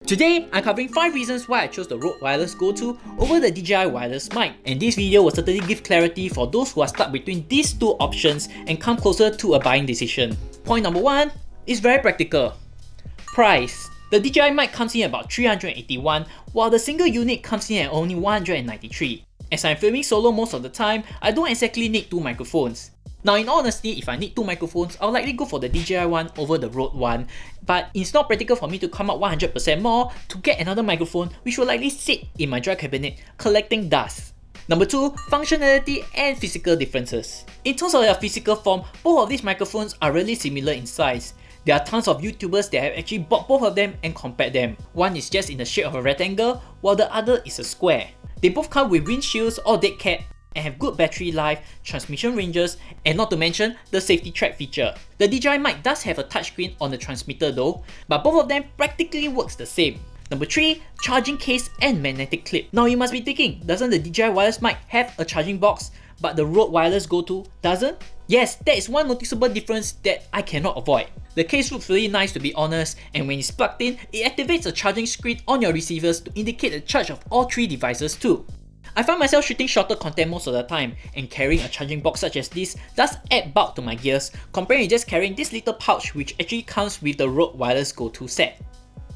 Today, I'm covering 5 reasons why I chose the Rode Wireless Go 2 over the DJI wireless mic, and this video will certainly give clarity for those who are stuck between these two options and come closer to a buying decision. Point number 1 is very practical. Price. The DJI mic comes in at about $381, while the single unit comes in at only $193. As I'm filming solo most of the time, I don't exactly need two microphones. Now in all honesty, if I need two microphones, I'll likely go for the DJI one over the Rode one, but it's not practical for me to come up 100% more to get another microphone which will likely sit in my dry cabinet collecting dust. Number 2, functionality and physical differences. In terms of their physical form, both of these microphones are really similar in size. There are tons of YouTubers that have actually bought both of them and compared them. One is just in the shape of a rectangle, while the other is a square. They both come with windshields or dead cat and have good battery life, transmission ranges, and not to mention the safety track feature. The DJI mic does have a touchscreen on the transmitter though, but both of them practically works the same. Number 3, charging case and magnetic clip. Now you must be thinking, doesn't the DJI wireless mic have a charging box, but the Rode Wireless Go 2 doesn't? Yes, that is one noticeable difference that I cannot avoid. The case looks really nice to be honest, and when it's plugged in, it activates a charging screen on your receivers to indicate the charge of all 3 devices too. I find myself shooting shorter content most of the time, and carrying a charging box such as this does add bulk to my gears compared to just carrying this little pouch which actually comes with the Rode Wireless Go 2 set.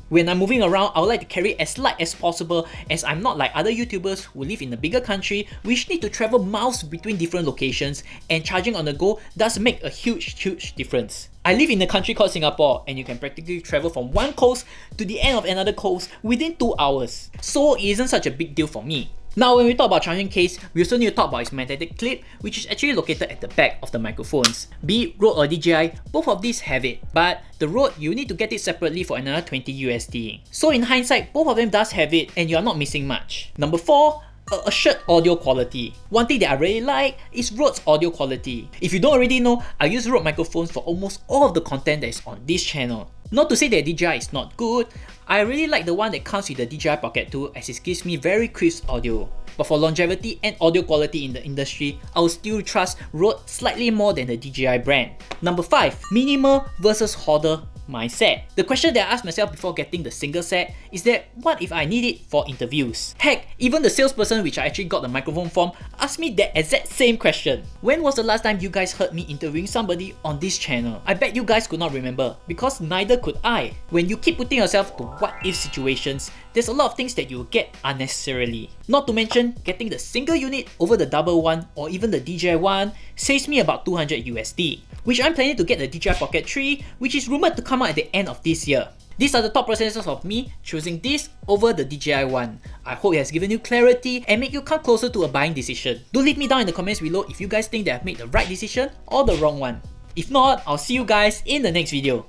When I'm moving around, I would like to carry as light as possible, as I'm not like other YouTubers who live in a bigger country which need to travel miles between different locations, and charging on the go does make a huge difference. I live in a country called Singapore, and you can practically travel from one coast to the end of another coast within 2 hours, so it isn't such a big deal for me. Now when we talk about charging case, we also need to talk about its magnetic clip, which is actually located at the back of the microphones. Be it Rode or DJI, both of these have it, but the Rode, you need to get it separately for another 20 USD. So in hindsight, both of them does have it and you're not missing much. Number 4, assured audio quality. One thing that I really like is Rode's audio quality. If you don't already know, I use Rode microphones for almost all of the content that is on this channel. Not to say that DJI is not good, I really like the one that comes with the DJI Pocket 2 as it gives me very crisp audio. But for longevity and audio quality in the industry, I will still trust Rode slightly more than the DJI brand. Number 5, minimal versus hoarder mindset. The question that I asked myself before getting the single set is that what if I need it for interviews? Heck, even the salesperson which I actually got the microphone from asked me that exact same question. When was the last time you guys heard me interviewing somebody on this channel? I bet you guys could not remember, because neither could I. When you keep putting yourself to what if situations, there's a lot of things that you will get unnecessarily. Not to mention, getting the single unit over the double one or even the DJI one saves me about 200 USD, which I'm planning to get the DJI Pocket 3, which is rumored to come out at the end of this year. These are the top processes of me choosing this over the DJI one. I hope it has given you clarity and make you come closer to a buying decision. Do leave me down in the comments below if you guys think that I've made the right decision or the wrong one. If not, I'll see you guys in the next video.